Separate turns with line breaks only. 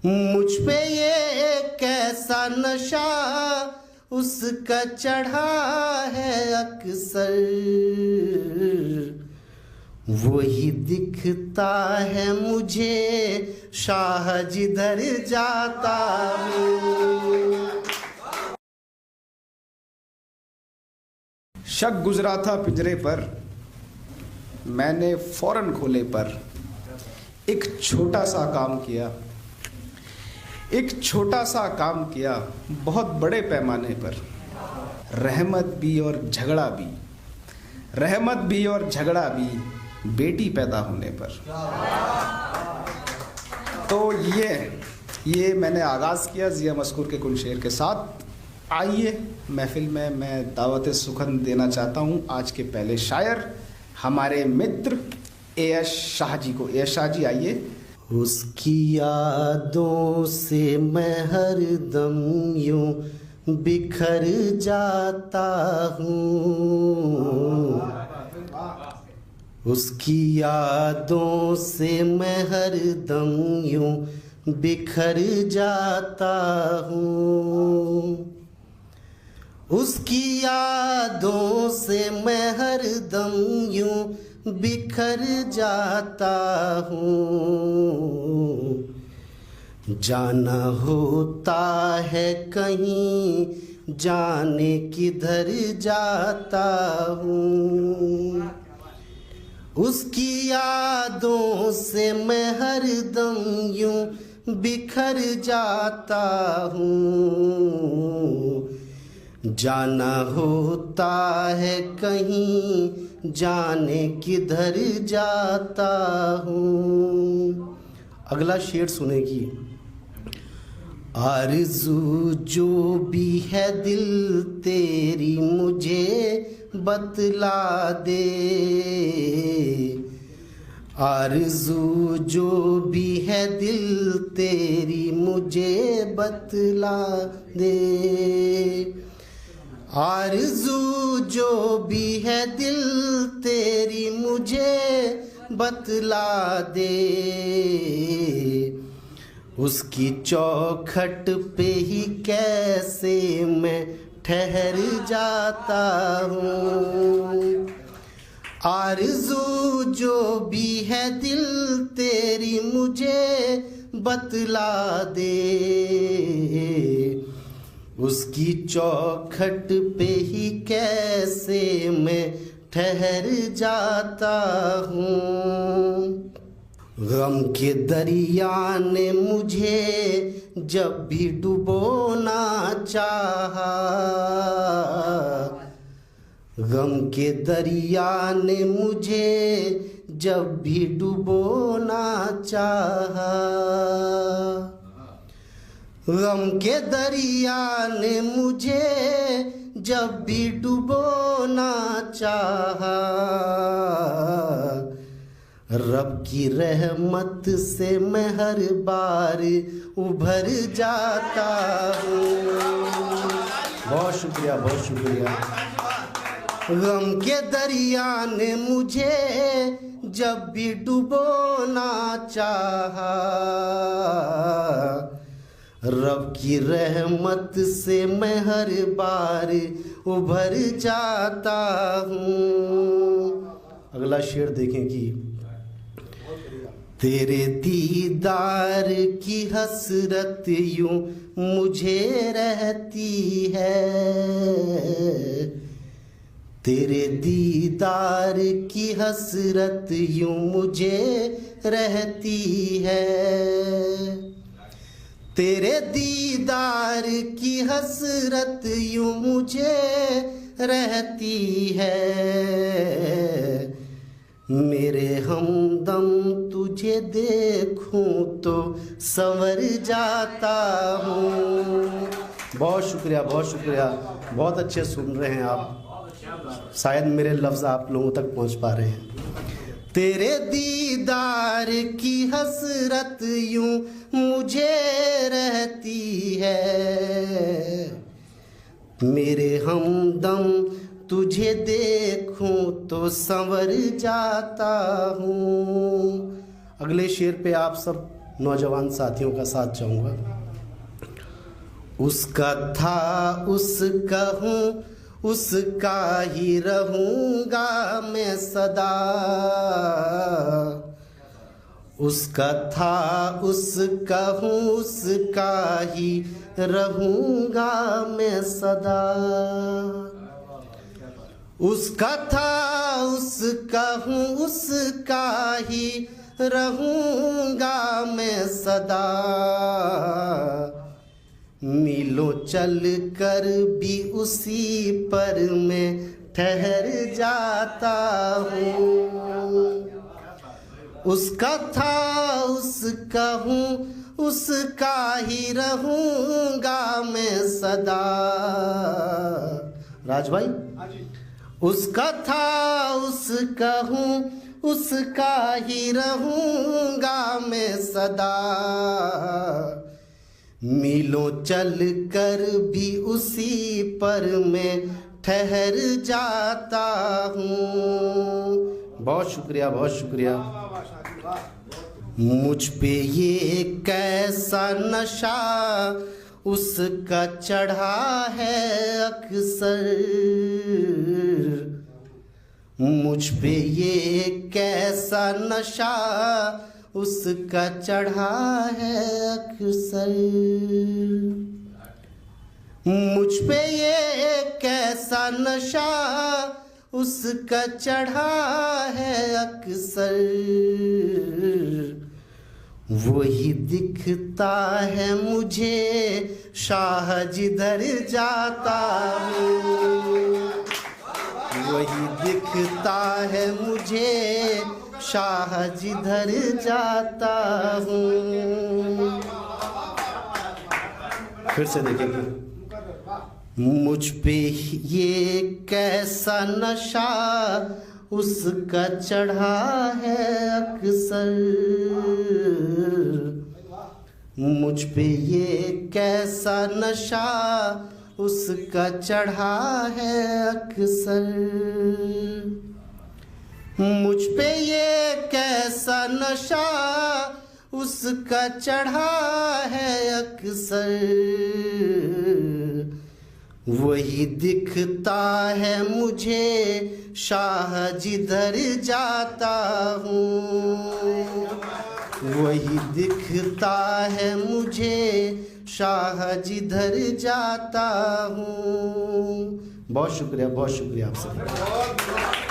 मुझ पे ये कैसा नशा उसका चढ़ा है अक्सर, वही दिखता है मुझे शाह जिधर जाता हूँ।
शक गुजरा था पिंजरे पर, मैंने फौरन खोले पर एक छोटा सा काम किया, एक छोटा सा काम किया बहुत बड़े पैमाने पर। रहमत भी और झगड़ा भी, रहमत भी और झगड़ा भी बेटी पैदा होने पर। तो ये मैंने आगाज़ किया ज़िया मस्कूर के कुल शेर के साथ। आइए महफिल में मैं दावत सुखन देना चाहता हूँ आज के पहले शायर हमारे मित्र एएस शाह जी को। एएस शाह जी आइए।
उसकी यादों से मैं हरदम यूं बिखर जाता हूँ, उसकी यादों से मैं हरदम यूं बिखर जाता हूँ, उसकी यादों से मैं हरदम यूं बिखर जाता हूँ। जाना होता है कहीं जाने किधर जाता हूँ, उसकी यादों से मैं हरदम यूं बिखर जाता हूँ। जाना होता है कहीं जाने किधर जाता हूँ। अगला शेर सुनेगी। आरज़ू जो भी है दिल तेरी मुझे बतला दे, आरज़ू जो भी है दिल तेरी मुझे बतला दे, आरज़ू जो भी है दिल तेरी मुझे बतला दे, उसकी चौखट पे ही कैसे मैं ठहर जाता हूँ। आरज़ू जो भी है दिल तेरी मुझे बतला दे, उसकी चौखट पे ही कैसे मैं ठहर जाता हूँ। गम के दरिया ने मुझे जब भी डुबोना चाहा, गम के दरिया ने मुझे जब भी डुबोना चाहा, गम के दरिया ने मुझे जब भी डुबोना चाहा, रब की रहमत से मैं हर बार उभर जाता हूँ। बहुत शुक्रिया, बहुत शुक्रिया। गम के दरिया ने मुझे जब भी डुबोना चाहा, रब की रहमत से मैं हर बार उभर जाता हूँ। अगला शेर देखेंगी। तेरे दीदार की हसरत यूं मुझे रहती है, तेरे दीदार की हसरत यूं मुझे रहती है, तेरे दीदार की हसरत यूं मुझे रहती है। मेरे हमदम तुझे देखूं तो संवर जाता हूँ। बहुत शुक्रिया, बहुत शुक्रिया। बहुत अच्छे सुन रहे हैं आप, शायद मेरे लफ्ज़ आप लोगों तक पहुँच पा रहे हैं। तेरे दीदार की हसरत यूं मुझे रहती है, मेरे हमदम तुझे देखूं तो संवर जाता हूँ। अगले शेर पे आप सब नौजवान साथियों का साथ चाहूँगा। उसका था उसका हूँ, उसका ही रहूँगा मैं सदा। उसका था उसका हूँ, उसका ही रहूँगा मैं सदा। उसका था उसका हूँ, उसका ही रहूँगा मैं सदा। मीलों चल कर भी उसी पर मैं ठहर जाता हूँ। उसका था उसका हूँ, उसका ही रहूँगा मैं सदा। राज भाई, उसका था उसका हूँ, उसका ही रहूँगा मैं सदा। मीलों चल कर भी उसी पर मैं ठहर जाता हूँ। बहुत शुक्रिया, बहुत शुक्रिया। मुझ पे ये कैसा नशा उसका चढ़ा है अक्सर। मुझ पे ये कैसा नशा उसका चढ़ा है अक्सर। मुझ पे ये कैसा नशा उसका चढ़ा है अक्सर। वही दिखता है मुझे शाह जिधर जाता हूँ। वही दिखता है मुझे शाह जिधर जाता हूँ। फिर से देखिए। मुझ पे ये कैसा नशा उसका चढ़ा है अक्सर। मुझ पे ये कैसा नशा उसका चढ़ा है अक्सर। मुझ पे ये कैसा नशा उसका चढ़ा है अक्सर। वही दिखता है मुझे शाह जिधर जाता हूँ। वही दिखता है मुझे शाह जिधर जाता हूँ। बहुत शुक्रिया, बहुत शुक्रिया आप सबका।